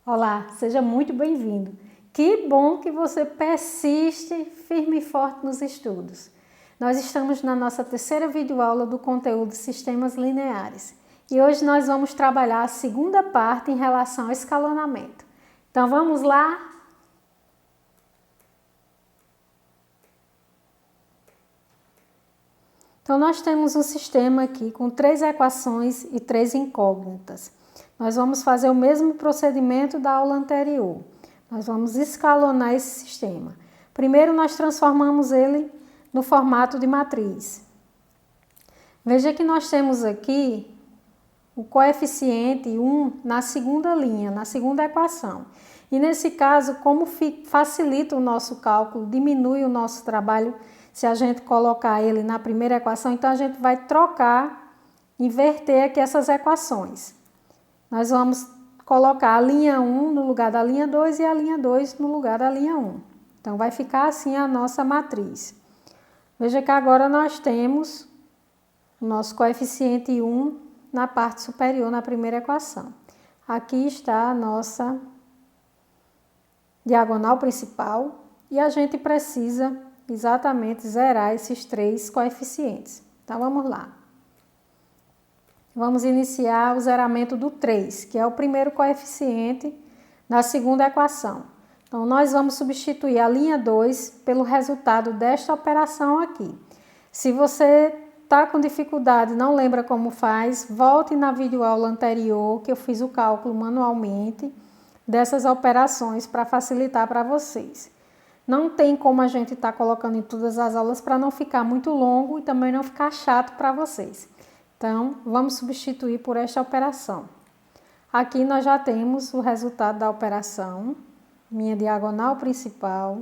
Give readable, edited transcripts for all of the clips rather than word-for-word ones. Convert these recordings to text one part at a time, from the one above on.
Olá, seja muito bem-vindo. Que bom que você persiste firme e forte nos estudos. Nós estamos na nossa terceira videoaula do conteúdo Sistemas Lineares e hoje nós vamos trabalhar a segunda parte em relação ao escalonamento. Então vamos lá? Então nós temos um sistema aqui com 3 equações e 3 incógnitas. Nós vamos fazer o mesmo procedimento da aula anterior. Nós vamos escalonar esse sistema. Primeiro nós transformamos ele no formato de matriz. Veja que nós temos aqui o coeficiente 1 na segunda linha, na segunda equação. E nesse caso, como facilita o nosso cálculo, diminui o nosso trabalho, se a gente colocar ele na primeira equação, então a gente vai trocar, inverter aqui essas equações. Nós vamos colocar a linha 1 no lugar da linha 2 e a linha 2 no lugar da linha 1. Então vai ficar assim a nossa matriz. Veja que agora nós temos o nosso coeficiente 1 na parte superior, na primeira equação. Aqui está a nossa diagonal principal e a gente precisa exatamente zerar esses 3 coeficientes. Então vamos lá. Vamos iniciar o zeramento do 3, que é o primeiro coeficiente da segunda equação. Então nós vamos substituir a linha 2 pelo resultado desta operação aqui. Se você está com dificuldade, não lembra como faz, volte na videoaula anterior que eu fiz o cálculo manualmente dessas operações para facilitar para vocês. Não tem como a gente estar colocando em todas as aulas para não ficar muito longo e também não ficar chato para vocês. Então, vamos substituir por esta operação. Aqui nós já temos o resultado da operação, minha diagonal principal.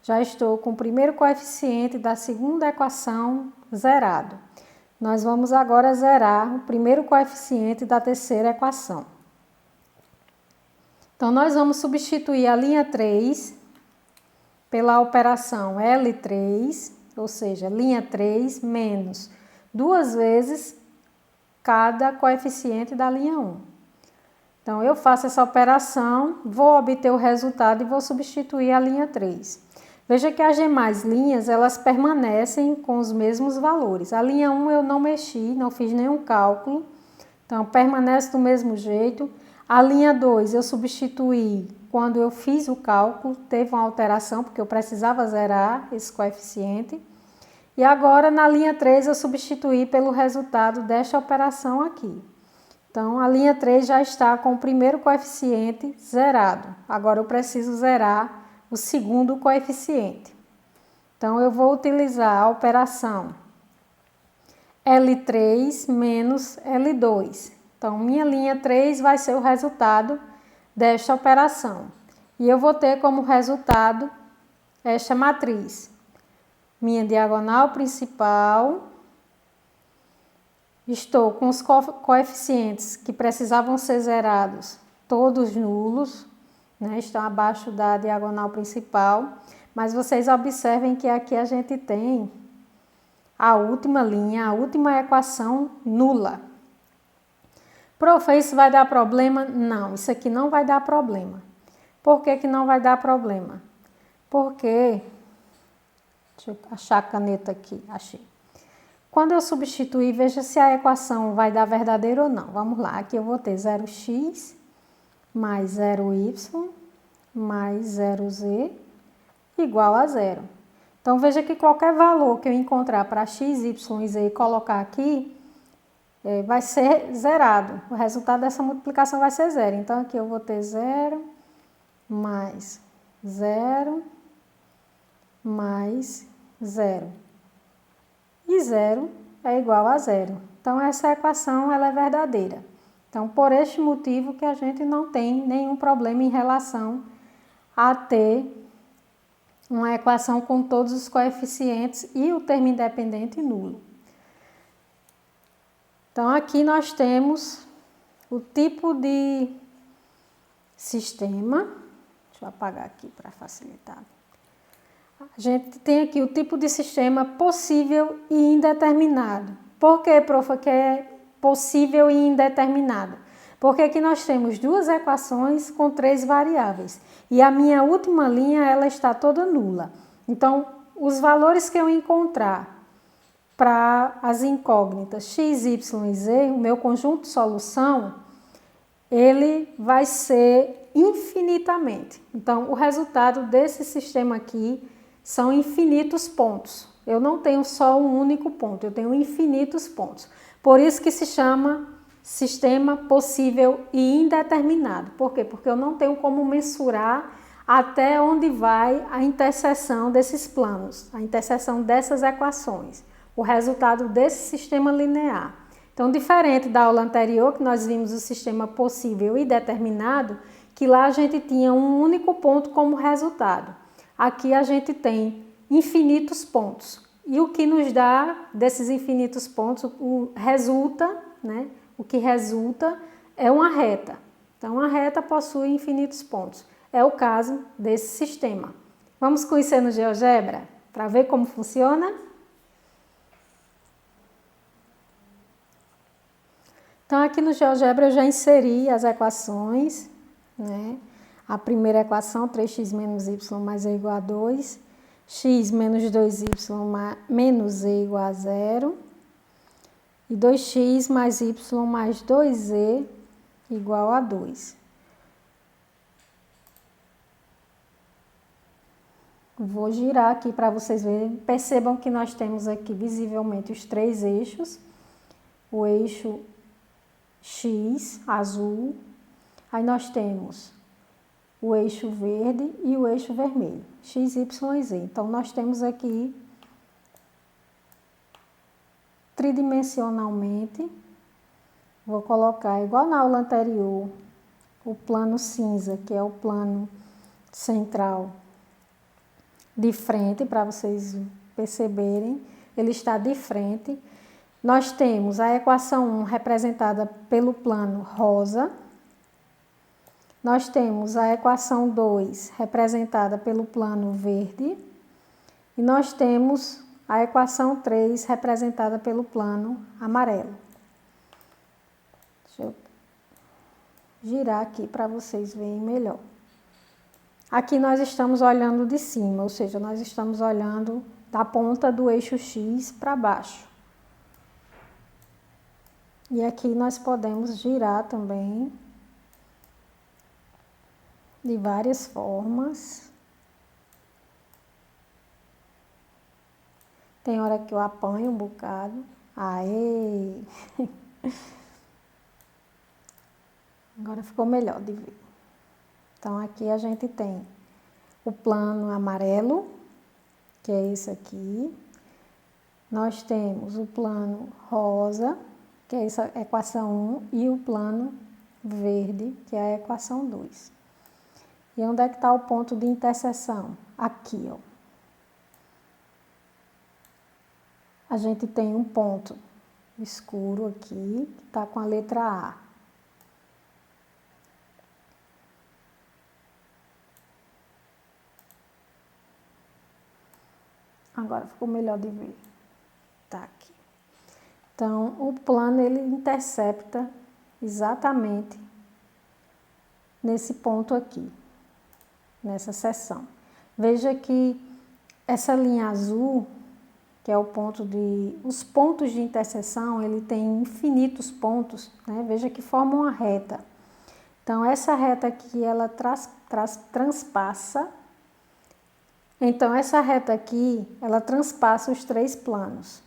Já estou com o primeiro coeficiente da segunda equação zerado. Nós vamos agora zerar o primeiro coeficiente da terceira equação. Então, nós vamos substituir a linha 3 pela operação L3, ou seja, linha 3 menos 2 vezes cada coeficiente da linha 1. Então, eu faço essa operação, vou obter o resultado e vou substituir a linha 3. Veja que as demais linhas, elas permanecem com os mesmos valores. A linha 1 eu não mexi, não fiz nenhum cálculo, então permanece do mesmo jeito. A linha 2 eu substituí quando eu fiz o cálculo, teve uma alteração, porque eu precisava zerar esse coeficiente. E agora na linha 3 eu substituí pelo resultado desta operação aqui. Então a linha 3 já está com o primeiro coeficiente zerado. Agora eu preciso zerar o segundo coeficiente. Então eu vou utilizar a operação L3 menos L2. Então minha linha 3 vai ser o resultado desta operação. E eu vou ter como resultado esta matriz. Minha diagonal principal, estou com os coeficientes que precisavam ser zerados, todos nulos, né? Estão abaixo da diagonal principal, mas vocês observem que aqui a gente tem a última linha, a última equação nula. Prof, isso vai dar problema? Não, isso aqui não vai dar problema. Por que que não vai dar problema? Porque... Deixa eu achar a caneta aqui, achei. Quando eu substituir, veja se a equação vai dar verdadeiro ou não. Vamos lá, aqui eu vou ter 0x mais 0y mais 0z igual a 0. Então, veja que qualquer valor que eu encontrar para x, y e z e colocar aqui, vai ser zerado. O resultado dessa multiplicação vai ser 0. Então, aqui eu vou ter 0 mais 0 mais 0. E 0 é igual a 0. Então, essa equação ela é verdadeira. Então, por este motivo que a gente não tem nenhum problema em relação a ter uma equação com todos os coeficientes e o termo independente nulo. Então, aqui nós temos o tipo de sistema. Deixa eu apagar aqui para facilitar. A gente tem aqui o tipo de sistema possível e indeterminado. Por que, prof, que é possível e indeterminado? Porque aqui nós temos duas equações com 3 variáveis. E a minha última linha, ela está toda nula. Então, os valores que eu encontrar para as incógnitas x, y e z, o meu conjunto de solução, ele vai ser infinitamente. Então, o resultado desse sistema aqui são infinitos pontos. Eu não tenho só um único ponto, eu tenho infinitos pontos. Por isso que se chama sistema possível e indeterminado. Por quê? Porque eu não tenho como mensurar até onde vai a interseção desses planos, a interseção dessas equações, o resultado desse sistema linear. Então, diferente da aula anterior, que nós vimos o sistema possível e determinado, que lá a gente tinha um único ponto como resultado. Aqui a gente tem infinitos pontos. E o que nos dá desses infinitos pontos, o que resulta é uma reta. Então, uma reta possui infinitos pontos. É o caso desse sistema. Vamos conhecer no GeoGebra para ver como funciona? Então, aqui no GeoGebra eu já inseri as equações, né? A primeira equação, 3x menos y mais e igual a 2, x menos 2y menos z igual a 0, e 2x mais y mais 2z igual a 2. Vou girar aqui para vocês verem. Percebam que nós temos aqui visivelmente os 3 eixos. O eixo X, azul. Aí nós temos o eixo verde e o eixo vermelho. X, Y e Z. Então, nós temos aqui tridimensionalmente. Vou colocar, igual na aula anterior, o plano cinza, que é o plano central, de frente, para vocês perceberem, ele está de frente. Nós temos a equação 1 representada pelo plano rosa. Nós temos a equação 2 representada pelo plano verde. E nós temos a equação 3 representada pelo plano amarelo. Deixa eu girar aqui para vocês verem melhor. Aqui nós estamos olhando de cima, ou seja, nós estamos olhando da ponta do eixo X para baixo. E aqui nós podemos girar também de várias formas. Tem hora que eu apanho um bocado. Aê! Agora ficou melhor de ver. Então, aqui a gente tem o plano amarelo, que é esse aqui. Nós temos o plano rosa, que é essa equação 1, e o plano verde, que é a equação 2. E onde é que está o ponto de interseção? Aqui, ó. A gente tem um ponto escuro aqui, que está com a letra A. Agora ficou melhor de ver. Tá aqui. Então, o plano, ele intercepta exatamente nesse ponto aqui, nessa seção. Veja que essa linha azul, que é o ponto de... Os pontos de interseção, ele tem infinitos pontos, né? Veja que formam uma reta. Então, essa reta aqui, ela transpassa. Então, essa reta aqui, ela transpassa os 3 planos.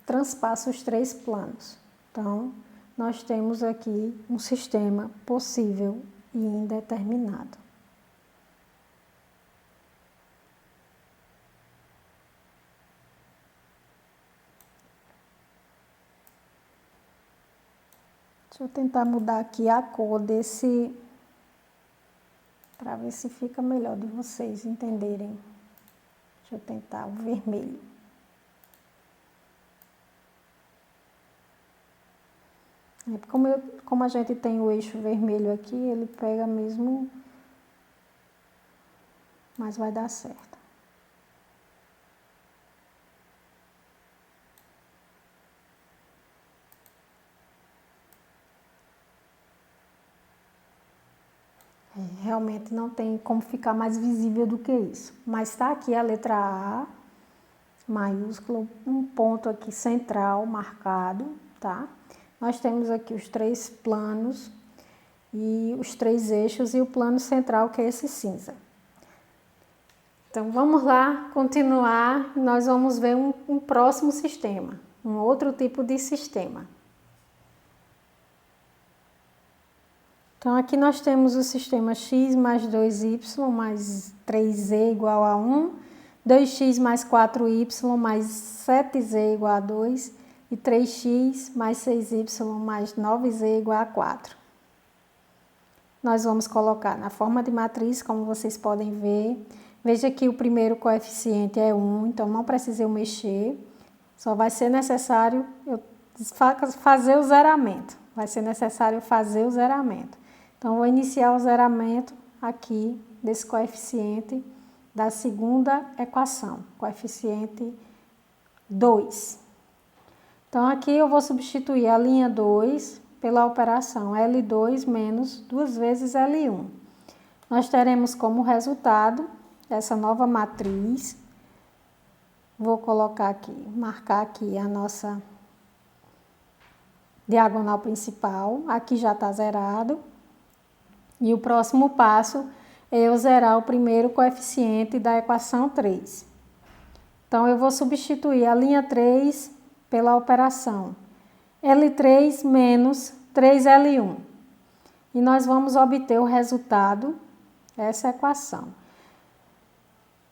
Transpassa os 3 planos. Então, nós temos aqui um sistema possível e indeterminado. Deixa eu tentar mudar aqui a cor desse, para ver se fica melhor de vocês entenderem. Deixa eu tentar o vermelho. Como a gente tem o eixo vermelho aqui, ele pega mesmo mas vai dar certo. Realmente não tem como ficar mais visível do que isso. Mas está aqui a letra A, maiúsculo, um ponto aqui central marcado, tá? Nós temos aqui os 3 planos e os 3 eixos e o plano central, que é esse cinza. Então vamos lá continuar, nós vamos ver um próximo sistema, um outro tipo de sistema. Então aqui nós temos o sistema x mais 2y mais 3z igual a 1, 2x mais 4y mais 7z igual a 2 e 3x mais 6y mais 9z igual a 4. Nós vamos colocar na forma de matriz, como vocês podem ver. Veja que o primeiro coeficiente é 1, então não precisa eu mexer. Só vai ser necessário eu fazer o zeramento. Vai ser necessário fazer o zeramento. Então, vou iniciar o zeramento aqui desse coeficiente da segunda equação, coeficiente 2. Então, aqui eu vou substituir a linha 2 pela operação L2 menos 2 vezes L1. Nós teremos como resultado essa nova matriz. Vou colocar aqui, marcar aqui a nossa diagonal principal. Aqui já está zerado. E o próximo passo é eu zerar o primeiro coeficiente da equação 3. Então, eu vou substituir a linha 3 pela operação L3 menos 3L1. E nós vamos obter o resultado dessa equação.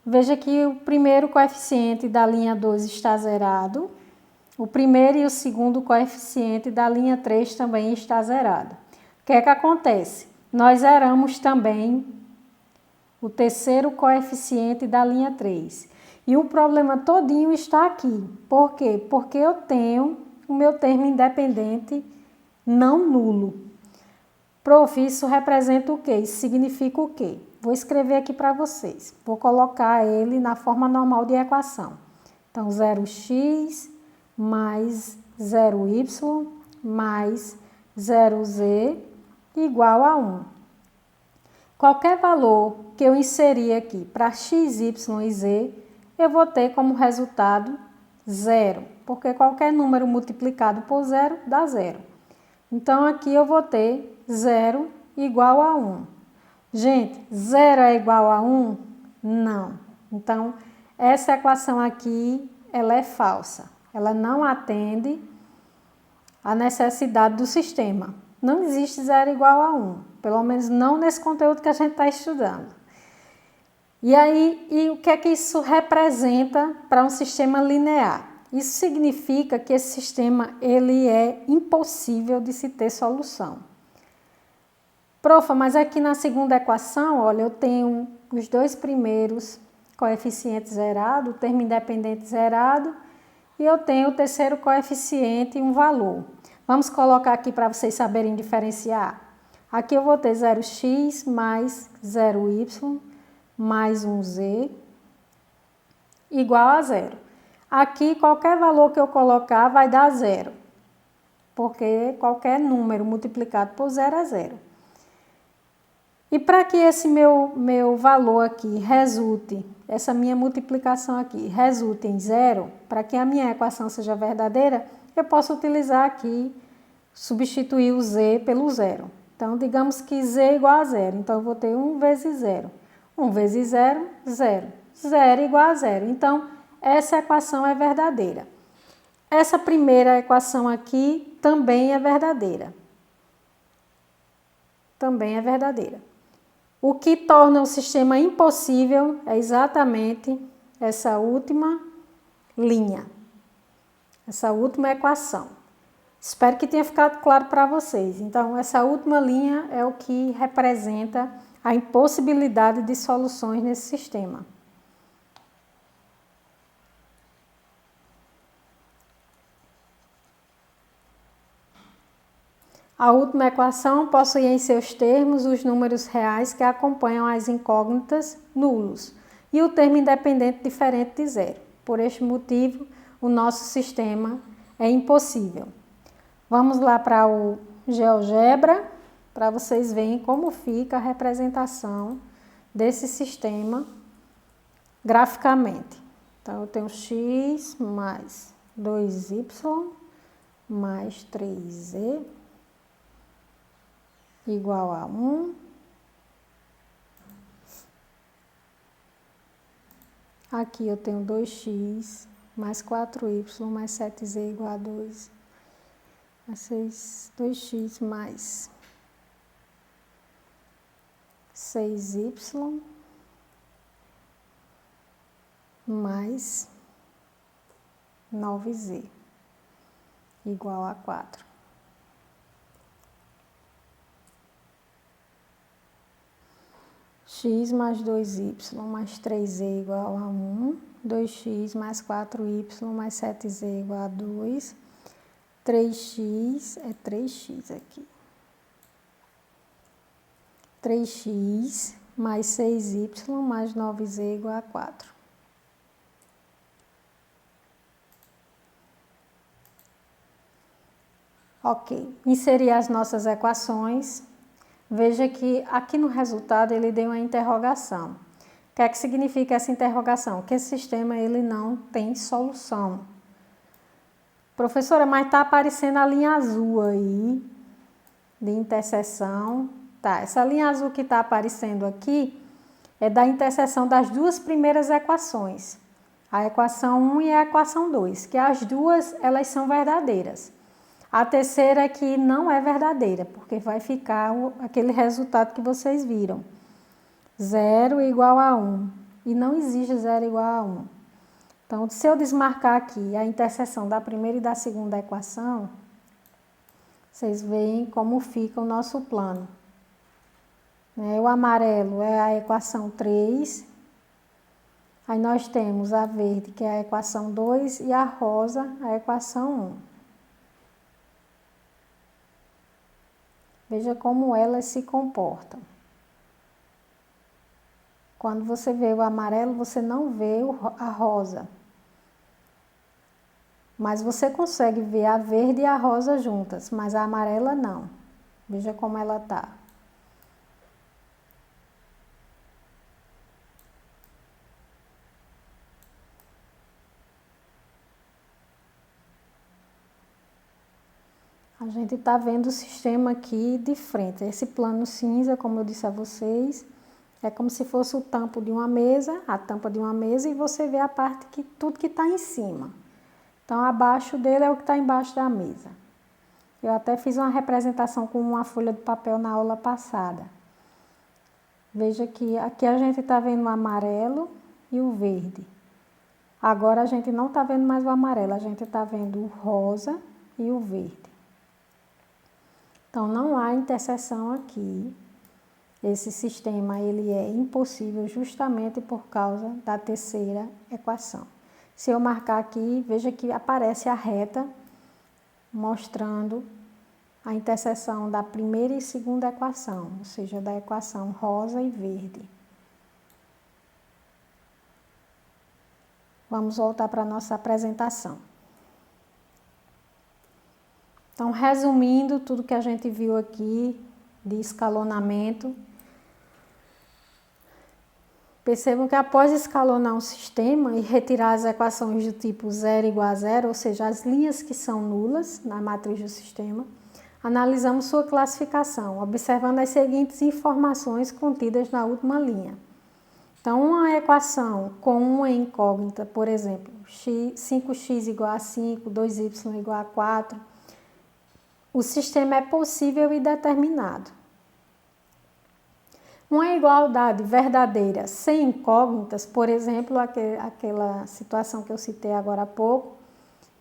Veja que o primeiro coeficiente da linha 2 está zerado. O primeiro e o segundo coeficiente da linha 3 também está zerado. O que é que acontece? Nós zeramos também o terceiro coeficiente da linha 3. E o problema todinho está aqui. Por quê? Porque eu tenho o meu termo independente não nulo. Prof, isso representa o quê? Isso significa o quê? Vou escrever aqui para vocês. Vou colocar ele na forma normal de equação. Então, 0x mais 0y mais 0z igual a 1. Qualquer valor que eu inserir aqui para x, y e z, eu vou ter como resultado 0, porque qualquer número multiplicado por 0 dá 0. Então, aqui eu vou ter 0 igual a 1. Gente, 0 é igual a 1? Não. Então, essa equação aqui, ela é falsa. Ela não atende à necessidade do sistema. Não existe 0 igual a 1, pelo menos não nesse conteúdo que a gente está estudando. E aí, o que é que isso representa para um sistema linear? Isso significa que esse sistema ele é impossível de se ter solução. Profa, mas aqui na segunda equação, olha, eu tenho os 2 primeiros coeficientes zerados, o termo independente zerado, e eu tenho o terceiro coeficiente e um valor. Vamos colocar aqui para vocês saberem diferenciar. Aqui eu vou ter 0x mais 0y mais 1z igual a 0. Aqui, qualquer valor que eu colocar vai dar 0, porque qualquer número multiplicado por 0 é 0. E para que esse meu valor aqui resulte, essa minha multiplicação aqui resulte em 0, para que a minha equação seja verdadeira, eu posso utilizar aqui, substituir o z pelo 0. Então, digamos que z é igual a 0. Então, eu vou ter 1 vezes 0. 1 vezes 0, 0. 0 igual a 0. Então, essa equação é verdadeira. Essa primeira equação aqui também é verdadeira. Também é verdadeira. O que torna o sistema impossível é exatamente essa última linha. Essa última equação. Espero que tenha ficado claro para vocês. Então, essa última linha é o que representa a impossibilidade de soluções nesse sistema. A última equação possui em seus termos os números reais que acompanham as incógnitas nulos e o termo independente diferente de zero. Por este motivo, o nosso sistema é impossível. Vamos lá para o GeoGebra, para vocês verem como fica a representação desse sistema graficamente. Então, eu tenho x mais 2y mais 3z igual a 1. Aqui eu tenho 2x mais 4y mais 7z igual a 2. 2x mais 6y mais 9z igual a 4. X mais 2y mais 3z igual a 1. 2x mais 4y mais 7z igual a 2. 3x é 3x aqui. 3x mais 6y mais 9z igual a 4. Ok, inserir as nossas equações. Veja que aqui no resultado ele deu uma interrogação. O que é que significa essa interrogação? Que esse sistema ele não tem solução. Professora, mas está aparecendo a linha azul aí de interseção. Tá, essa linha azul que está aparecendo aqui é da interseção das duas primeiras equações. A equação 1 e a equação 2, que as duas elas são verdadeiras. A terceira é que não é verdadeira, porque vai ficar aquele resultado que vocês viram. 0 igual a 1. E não existe 0 igual a 1. Então, se eu desmarcar aqui a interseção da primeira e da segunda equação, vocês veem como fica o nosso plano. O amarelo é a equação 3. Aí nós temos a verde, que é a equação 2, e a rosa, a equação 1. Veja como elas se comportam. Quando você vê o amarelo, você não vê a rosa. Mas você consegue ver a verde e a rosa juntas, mas a amarela não. Veja como ela está. A gente está vendo o sistema aqui de frente. Esse plano cinza, como eu disse a vocês, é como se fosse o tampo de uma mesa, a tampa de uma mesa, e você vê a parte que tudo que está em cima. Então, abaixo dele é o que está embaixo da mesa. Eu até fiz uma representação com uma folha de papel na aula passada. Veja que aqui a gente está vendo o amarelo e o verde. Agora a gente não está vendo mais o amarelo, a gente está vendo o rosa e o verde. Então, não há interseção aqui. Esse sistema ele é impossível justamente por causa da terceira equação. Se eu marcar aqui, veja que aparece a reta mostrando a interseção da primeira e segunda equação, ou seja, da equação rosa e verde. Vamos voltar para a nossa apresentação. Então, resumindo tudo que a gente viu aqui de escalonamento, percebam que após escalonar um sistema e retirar as equações do tipo 0 igual a 0, ou seja, as linhas que são nulas na matriz do sistema, analisamos sua classificação, observando as seguintes informações contidas na última linha. Então, uma equação com uma incógnita, por exemplo, 5x igual a 5, 2y igual a 4, o sistema é possível e determinado. Uma igualdade verdadeira sem incógnitas, por exemplo, aquela situação que eu citei agora há pouco,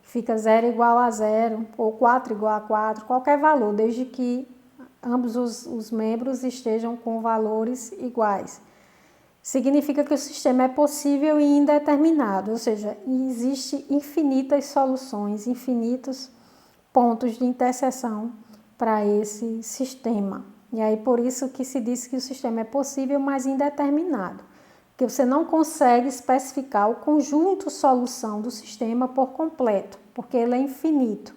fica 0 igual a 0 ou 4 igual a 4, qualquer valor, desde que ambos os membros estejam com valores iguais. Significa que o sistema é possível e indeterminado, ou seja, existe infinitas soluções, infinitos pontos de interseção para esse sistema. E aí por isso que se diz que o sistema é possível, mas indeterminado. Porque você não consegue especificar o conjunto solução do sistema por completo, porque ele é infinito.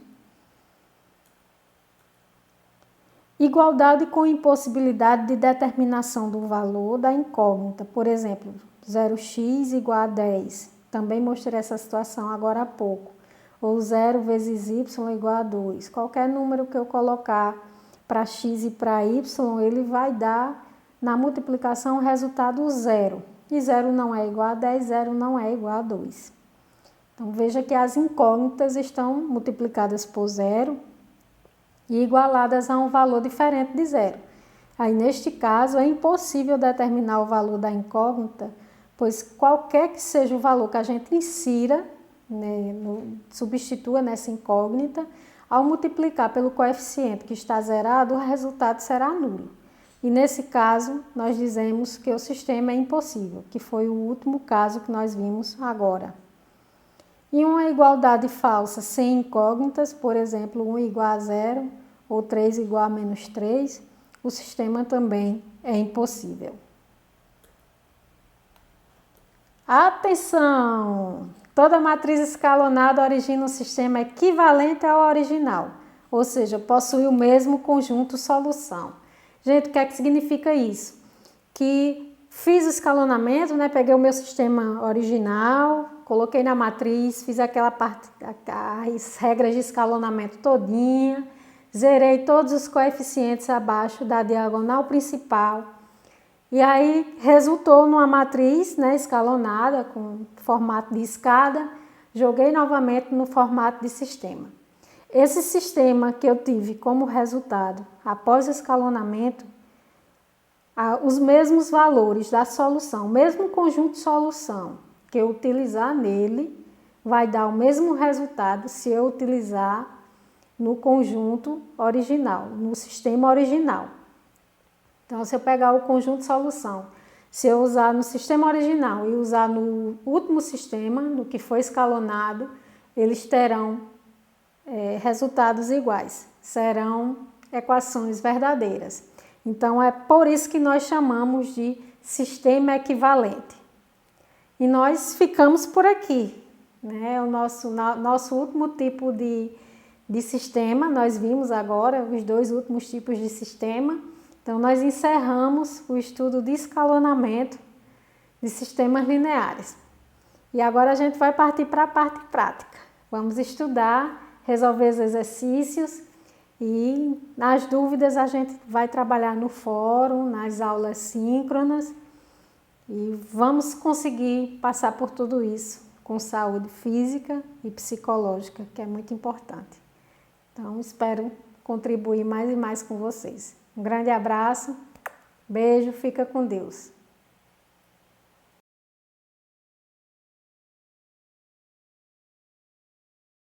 Igualdade com impossibilidade de determinação do valor da incógnita. Por exemplo, 0x igual a 10. Também mostrei essa situação agora há pouco. Ou 0 vezes y igual a 2. Qualquer número que eu colocar para x e para y, ele vai dar na multiplicação o resultado 0. E 0 não é igual a 10, 0 não é igual a 2. Então veja que as incógnitas estão multiplicadas por 0 e igualadas a um valor diferente de 0. Aí neste caso é impossível determinar o valor da incógnita, pois qualquer que seja o valor que a gente insira, né, substitua nessa incógnita, ao multiplicar pelo coeficiente que está zerado, o resultado será nulo. E nesse caso, nós dizemos que o sistema é impossível, que foi o último caso que nós vimos agora. E uma igualdade falsa sem incógnitas, por exemplo, 1 igual a 0 ou 3 igual a menos 3, o sistema também é impossível. Atenção! Toda matriz escalonada origina um sistema equivalente ao original, ou seja, possui o mesmo conjunto solução. Gente, o que é que significa isso? Que fiz o escalonamento, né? Peguei o meu sistema original, coloquei na matriz, fiz aquela parte, as regras de escalonamento todinha, zerei todos os coeficientes abaixo da diagonal principal. E aí resultou numa matriz, né, escalonada, com formato de escada, joguei novamente no formato de sistema. Esse sistema que eu tive como resultado, após o escalonamento, os mesmos valores da solução, o mesmo conjunto de solução que eu utilizar nele, vai dar o mesmo resultado se eu utilizar no conjunto original, no sistema original. Então, se eu pegar o conjunto de solução, se eu usar no sistema original e usar no último sistema, no que foi escalonado, eles terão resultados iguais, serão equações verdadeiras. Então, é por isso que nós chamamos de sistema equivalente. E nós ficamos por aqui, né? O nosso último tipo de sistema, nós vimos agora os dois últimos tipos de sistema. Então, nós encerramos o estudo de escalonamento de sistemas lineares. E agora a gente vai partir para a parte prática. Vamos estudar, resolver os exercícios e nas dúvidas a gente vai trabalhar no fórum, nas aulas síncronas e vamos conseguir passar por tudo isso com saúde física e psicológica, que é muito importante. Então, espero contribuir mais e mais com vocês. Um grande abraço, beijo, fica com Deus.